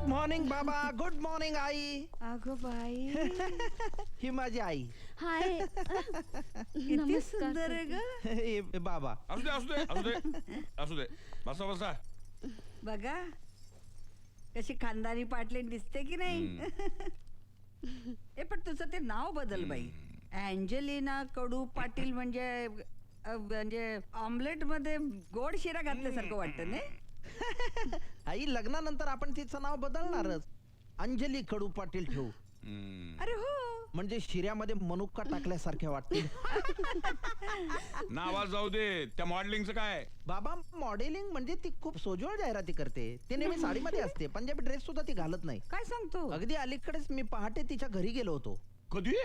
Morning बाबा. Good morning I. अगं बाई. ही माझी आई. हाय. किती सुंदर आहे ग. हे बाबा. असू दे असू दे असू दे असू दे. बसा बसा. बघा कशी खानदानी पाटलीन दिसते की नाही. ए पण तुझं ते नाव बदल बाई. अँजेलिना कडू पाटील म्हणजे ऑमलेट मध्ये गोड शिरा घातल्यासारखं वाटतं ना. आई लग्नानंतर आपण तिचं नाव बदलणारच. अंजली कडू पाटील ठेवू. अरे हो. म्हणजे शिऱ्यामध्ये मनुका टाकल्यासारखे वाटते. नावाज जाऊ दे. त्या मॉडेलिंगचं काय? बाबा मॉडेलिंग म्हणजे ती खूप सोजवळ जाहिराती करते. ती नेहमी साडीमध्ये असते. पंजाबी ड्रेस सुद्धा ती घालत नाही. काय सांगतो. अगदी अलीकडेच मी पहाटे तिच्या घरी गेलो होतो. कधी?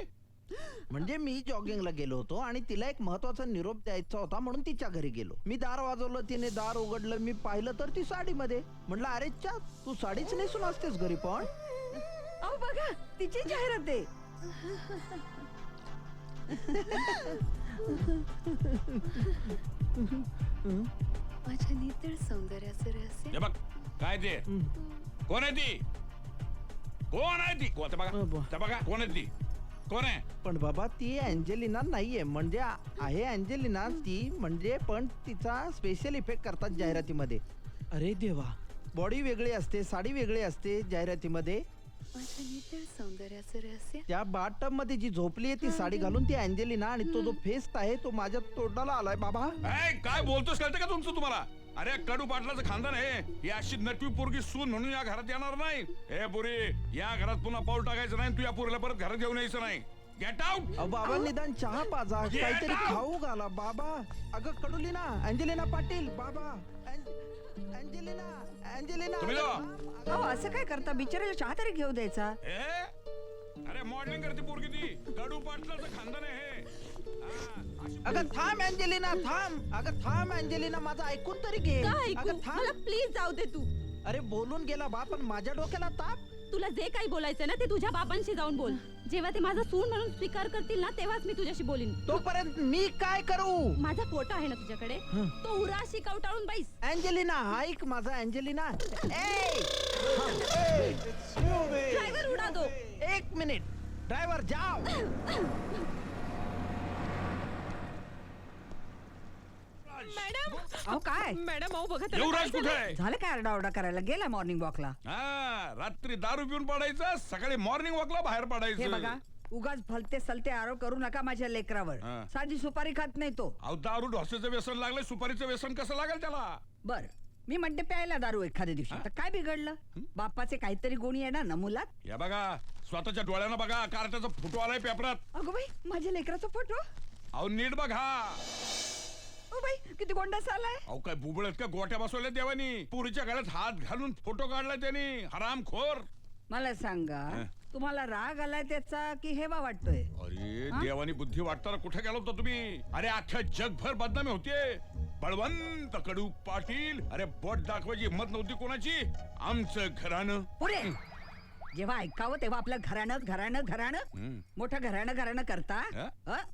म्हणजे मी जॉगिंगला गेलो होतो आणि तिला एक महत्वाचा निरोप द्यायचा होता म्हणून तिच्या घरी गेलो. मी दार वाजवलं. तिने दार उघडलं. मी पाहिलं तर ती साडीमध्ये. म्हटलं अरे चा तू साडीच नेसून असतेस घरी पण. अहो बघा तिची जाहिरात आहे. माझ्या नितळ सौंदर्याचं रहस्य. हे बघ काय ते. कोण आहे ती? कोण आहे ती? कोण? ते बघा कोण आहे ती? कोण आहे? पण बाबा ती अँजेलिना नाहीये. म्हणजे आहे अँजेलिना ती म्हणजे पण तिचा स्पेशल इफेक्ट करतात जाहिरातीमध्ये. अरे देवा. बॉडी वेगळी असते. साडी वेगळी असते जाहिरातीमध्ये. माझ्या नितळ सौंदर्याचं रहस्य. त्या बाथटब मध्ये जी झोपली आहे ती साडी घालून ती अँजेलिना आणि तो जो फेस आहे तो माझ्या तोंडाला आलाय बाबा. काय बोलतोस कळतं का तुमचं तुम्हाला? अरे कडू पाटलाचं खानदान आहे. ही अशी नटवी पोरगी सून म्हणून या घरात येणार नाही. हे पोरी या घरात पुन्हा पाऊल टाकायचं नाही. तू या पोरीला परत घरात घेऊन यायचं नाही. Get out. बाबा निदान चहा पाजा. काहीतरी खाऊ घाला बाबा. अगं कडुलिना अंजलिना पाटील बाबा. Angelina Angelina. तुम्ही जावा. अहो असं काय करता. बिचाराला चहा तरी घेऊ द्यायचा. अरे मॉडेलिंग करते पोरगी ती. कडू पाटलाचं खानदान आहे हे. अगं थांब अँजेलिना थांब. अगं थांब अँजेलिना माझं ऐकून तरी घे. अगं थांब. प्लीज जाऊ दे तू. अरे बोलून गेला बाप पण माझ्या डोक्याला ताप. तुला जे काही बोलायचं ना ते तुझ्या बाबांशी जाऊन बोल. जेव्हा ते माझा सून म्हणून स्वीकार करतील ना तेव्हाच मी तुझ्याशी बोलीन. तोपर्यंत मी काय करू. माझा फोटो आहे ना तुझ्याकडे. तो उराशी कवटाळून बैस. अँजेलिना ऐक माझा अँजेलिना. ड्रायव्हर उडा दो. एक मिनिट ड्रायव्हर जाओ. मॅडम. अहो काय. मॅडम अहो बघा युवराज कुठे आहे? झालं काय आरडाओरडा करायला. गेला मॉर्निंग वॉकला. रात्री दारू पिऊन पडायचं. सकाळी मॉर्निंग वॉकला बाहेर हे पडायचं. बघा उगाच भलते सलते आरोप करू नका माझ्या लेकरावर. हा. साधी सुपारी खात नाही तो. अहो दारू ढोसाचं व्यसन लागलंय. सुपारीचं व्यसन कसं लागेल त्याला? बर मी म्हणते प्यायला दारू एखाद्या दिवशी तर काय बिघडलं. बापाचे काहीतरी गुण येणार ना मुलात. या बघा स्वतःच्या डोळ्यानं बघा. कार्टाचा फोटो आलाय पेपरात. अगो बाई माझ्या लेकराचा फोटो. अहो नीट बघा. ओ बाई किती गोंडास आलाय. अहो काय बुबळत का गोट्या बसवल्या देवानी. पुरीच्या गळ्यात हात घालून फोटो काढलाय त्यांनी. हरामखोर. मला सांगा तुम्हाला राग आलाय त्याचा की हेवा वाटतोय. अरे देवानी बुद्धी वाटताना कुठे गेला होता तुम्ही? अरे अख्ख्या जगभर बदनामी होतीये. बळवंत कडू पाटील. अरे बोट दाखवायची हिंमत नव्हती कोणाची. आमचं घराणं. पुढे जेव्हा ऐकावं तेव्हा आपलं घराणं मोठं घराणं करता.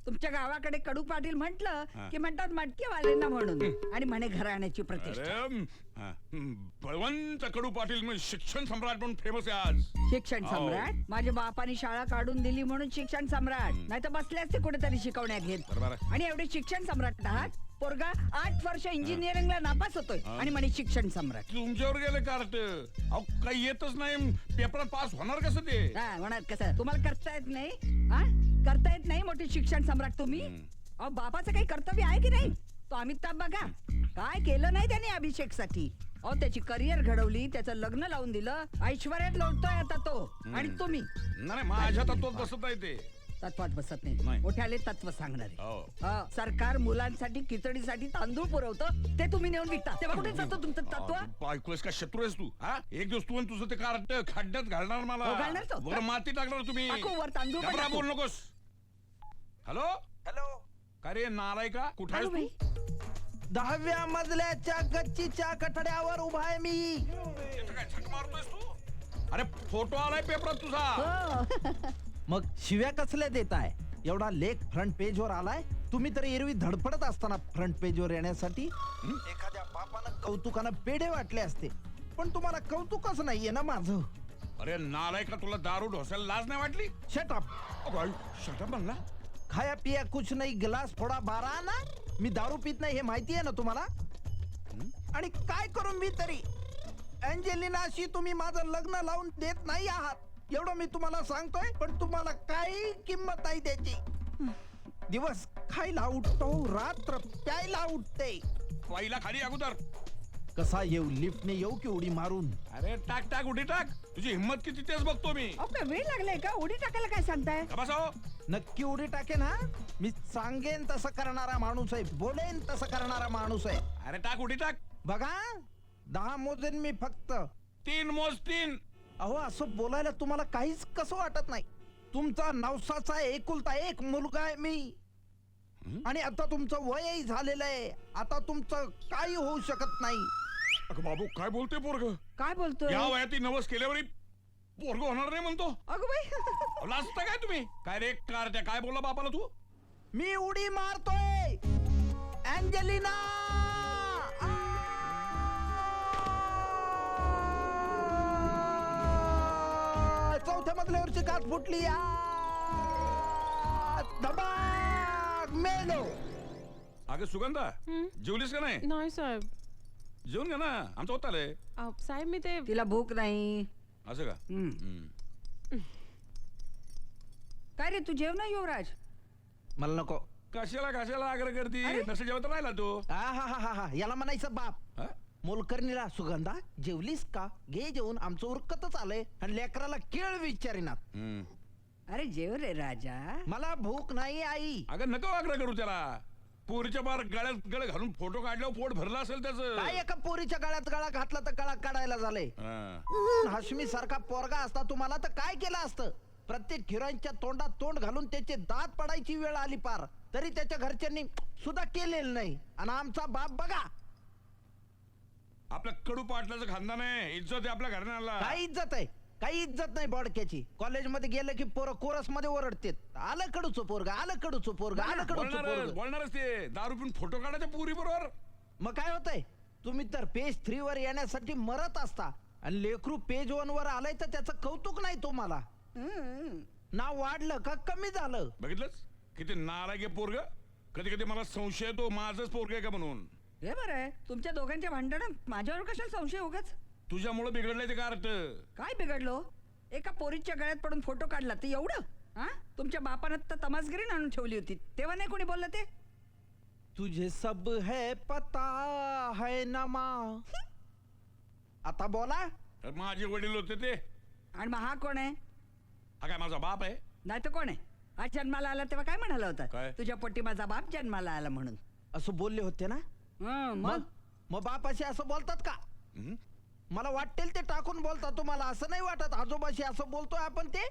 तुमच्या गावाकडे कडू पाटील म्हंटल की म्हणतात मटकेवाल्यांना म्हणून आणि म्हणे घराण्याची प्रतिष्ठा. बळवंत कडू पाटील म्हणजे शिक्षण सम्राट म्हणून फेमस आहे आज. शिक्षण सम्राट. माझ्या बापाने शाळा काढून दिली म्हणून शिक्षण सम्राट. नाही तर बसले असते कुठेतरी शिकवण्या घेत. आणि एवढे शिक्षण सम्राट आहात. पोरगा 8 वर्ष इंजिनिअरिंगला नापास होतोय आणि म्हणे शिक्षण सम्राट. तुमच्यावर गेले कार्ट. अहो काही येतच नाही. पेपरात पास होणार कसं ते? होणार कसं. तुम्हाला करता येत नाही. करता येत नाही मोठे शिक्षण सम्राट तुम्ही. अहो बापाचं काही कर्तव्य आहे की नाही. तो अमिताभ बघा काय केलं नाही त्याने अभिषेकसाठी. अहो त्याची करिअर घडवली. त्याचं लग्न लावून दिलं. ऐश्वर्यात लोटतोय आता तो. आणि तुम्ही नाही माझ्या तत्वात बसत नाही ते. तत्वात बसत नाही. मोठ्याले तत्व सांगणारे. सरकार मुलांसाठी खिचडीसाठी तांदूळ पुरवतं. ते तुम्ही नेऊन विकता. तेव्हा कुठे जातं तुमचं तत्व. ऐकूस का शत्रू आहेस तू? एक दिवस तू तुझं ते कार्ट खड्ड्यात घालणार मला. घालणार तो. वर माती टाकणार तुम्ही. वर तांदूळ घबरा बोल नकोस. Hello hello. का रे नालाय का? कुठे आहेस बाई. तू? 10व्या मजल्याच्या गच्चीच्या कठड्यावर उभा आहे मी. इथं काय झक मारतोयस तू? अरे फोटो आलाय पेपरात तुझा. मग शिव्या कसल्या देताय. एवढा लेख फ्रंट पेज वर आलाय. तुम्ही तर एरवी धडपडत असताना फ्रंट पेज वर येण्यासाठी. एखाद्या बापानं कौतुकानं पेढे वाटले असते. पण तुम्हाला कौतुकच नाहीये ना माझं. अरे नालायका, तुला दारू ढोसायला लाज नाही वाटली? शटअप. शटअप म्हणला. खाया पिया कुछ नाही, गिलास फोडा 12 ना. मी दारू पित नाही हे माहिती आहे ना तुम्हाला. आणि काय करू मी तरी. अँजेलिनाशी तुम्ही माझं लग्न लावून देत नाही आहात एवढं मी तुम्हाला सांगतोय. पण तुम्हाला काही किंमत नाही त्याची. दिवस खायला उठतो, रात्र प्यायला उठते. पहिला खाली अगोदर. कसा येऊ, लिफ्टने येऊ की उडी मारून. अरे टाक टाक, उडी टाक. तुझी हिंमत किती तेच बघतो मी. अहो काय वेळ लागलाय का उडी टाकायला? काय सांगताय? बसाव. नक्की उडी टाकेन हा. मी सांगेन तसं करणारा माणूस आहे, बोलेन तसं करणारा माणूस आहे. अरे टाक, उडी टाक. बघा 10 मोजेन मी फक्त. 3 मोज 3. अहो असं बोलायला तुम्हाला काहीच कसं वाटत नाही. तुमचा नवसाचा एकुलता एक मुलगा आहे मी. आणि आता तुमचं वयही झालेलं आहे. आता तुमचं काही होऊ शकत नाही. अगं बाबू, काय बोलते पोरग? काय बोलतोय? या वयात नवस केल्यावर पोरग होणार नाही म्हणतो. अगं बाई लाजता काय तुम्ही? काय रे कारट्या, काय बोलला बापाला तू? मी उडी मारतोय अँजेलिना. चौथ्या मजल्यावरची काच फुटली. धबाक मेलो. अगं सुगंधा, जेवलीस का नाही? नाही साहेब. जेवून घ्या ना, आमचं होत आलंय. साहेब मी ते तिला भूक नाही. असं का? काय रे तू जेव ना युवराज. मला नको. कशाला आग्रह करती? नसेल जेवत राहिला तू. हा याला म्हणायचं बाप. हा? मोलकर्णीला सुगंधा जेवलीस का, घे जेवून. आमचं उरकतच आलंय आणि लेकराला केळ विचारिनात. अरे जेव रे राजा. मला भूक नाही आई. अगं नको आग्रह करू त्याला. पोरीच्या बार गळ्यात गळ घालून फोटो काढल्यावर पोट भरला असेल त्याचं. काय एका पोरीच्या गळ्यात गळा घातला तर गळा काढायला झालंय. हाशमी सारखा पोरगा असता तुम्हाला तर काय केलं असतं. प्रत्येक हिरोईनच्या तोंडात तोंड घालून त्याचे दात पडायची वेळ आली पार, तरी त्याच्या घरच्यांनी सुद्धा केलेलं नाही. आणि आमचा बाप बघा. आपल्या कडू पाटलाचं खानदान आहे, इज्जत आहे आपल्या घराण्याला. काय इज्जत आहे? काही इज्जत नाही बोडक्याची. कॉलेजमध्ये गेलं की पोरं कोरस मध्ये ओरडतेत, आलं कडूचं पोरगा, आलं कडूचं पोरगा, आलं कडूचं पोरगा. बोलणारच ते. दारू पिऊन फोटो काढायच्या पोरी बरोबर. मग काय होतंय, तुम्ही तर पेज 3 वर येण्यासाठी मरत असता आणि लेकरू पेज 1 वर आलंय तर त्याचं कौतुक नाही तुम्हाला. नाव वाढलं का कमी झालं? बघितलंच किती नालायक आहे पोरग. कधी कधी मला संशय येतो माझंच पोरग आहे का म्हणून. हे बरं आहे तुमच्या दोघांच्या भांडणात माझ्यावर कशाला संशय उगाच? तुझ्यामुळे बिघडलंय ते का अर्थ? काय बिघडलो? एका पोरीच्या गळ्यात पडून फोटो काढला ते एवढं? हा तुमच्या बापानं तर तमासगिरी आणून ठेवली होती तेव्हा नाही कोणी बोललं ते? तुझे सब है पता है ना माँ. आता बोला. तर माझे वडील होते ते. आणि मग हा कोण आहे? हा काय माझा बाप आहे? नाही तर कोण आहे? आज जन्माला आला तेव्हा काय म्हणाला होता? काय? तुझ्या पोटी माझा बाप जन्माला आला म्हणून. असं बोलले होते ना. मग मग बापाशी असं बोलतात का? हं? मला वाटेल ते टाकून बोलता. तुम्हाला असं नाही वाटत आजोबाशी असं बोलतोय आपण ते?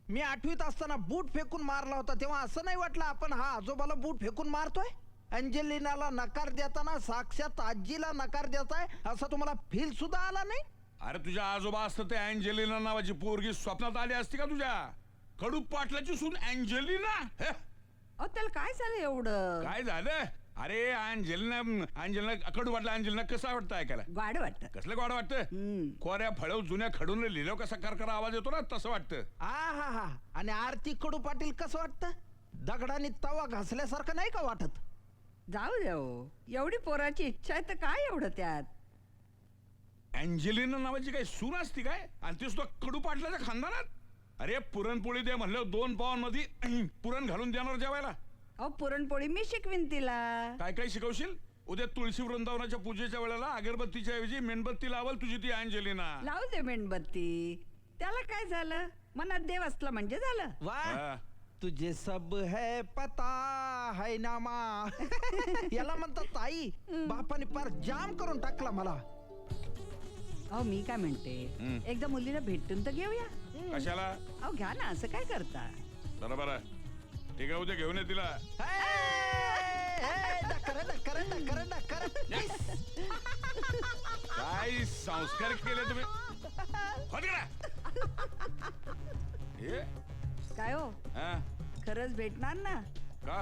मी 8वीत असताना बूट फेकून मारला होता तेव्हा असं नाही वाटलं आपण हा आजोबाला बूट फेकून मारतोय? अँजेलिनाला नकार देताना साक्षात आजीला नकार देताय असं तुम्हाला फील सुद्धा आला नाही? अरे तुझ्या आजोबा असतं ते अँजेलिना नावाची पोरगी स्वप्नात आली असती का तुझ्या? कडू पाटलाची सून अँजेलिना. हे? अहो त्याला काय झालं एवढं? काय झालं? अरे अंजलिना कडू वाटलं. अंजलिना कसं वाटतं ऐकायला? गाड वाटत. कसलं गोड वाटतं? कोऱ्या फळव जुन्या खडून लिहिलं कसा करकर आवाज येतो ना तसं वाटतं. हा आणि आरती कडू पाटील कसं वाटतं? दगडाने तवा घासल्यासारखं नाही का वाटत? जाऊ जाऊ एवढी पोराची इच्छा आहे तर काय एवढं त्यात? अँजेलिना नावाची काही सून असती काय? आणि ती सुद्धा कडू पाटलाच्या खानदानात. अरे पुरणपोळी दे म्हणलं 2 पावांमध्ये पुरण घालून देणार जेवायला. अहो पुरणपोळी मी शिकवीन तिला. काय काय शिकवशील? उद्या तुळशी वृंदावनाच्या पूजेच्या वेळेला अगरबत्तीच्या ऐवजी मेणबत्ती लावल तुझी ती अँजेलिना. लावू दे मेणबत्ती. त्याला काय झालं? मनात देव असला म्हणजे झालं. वा तुझे सब है पता है ना माँ. याला म्हणतात ताई. बापाने पार जाम करून टाकला मला. अहो मी काय म्हणते, एकदा मुलीला भेटून तर घेऊया. कशाला? अहो घ्या ना, असं काय करता? बरोबर आहे. ठीक आहे, उद्या घेऊन ये तिला. काय संस्कार केले तुम्ही? होत का? हे? काय हो हा? खरंच भेटणार ना? का?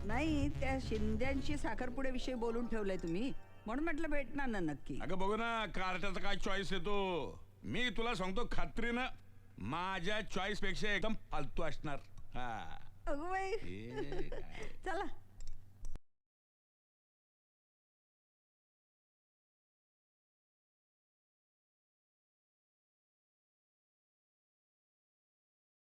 नाही त्या शिंद्यांशी साखरपुड्याविषयी बोलून ठेवलंय तुम्ही. म्हणून म्हटलं भेटणार ना नक्की. अगं बघू ना कार्ट्याचा काय चॉईस येतो. मी तुला सांगतो खात्रीनं माझ्या चॉईस पेक्षा एकदम फालतू असणार. हा अगं बाई हे काय.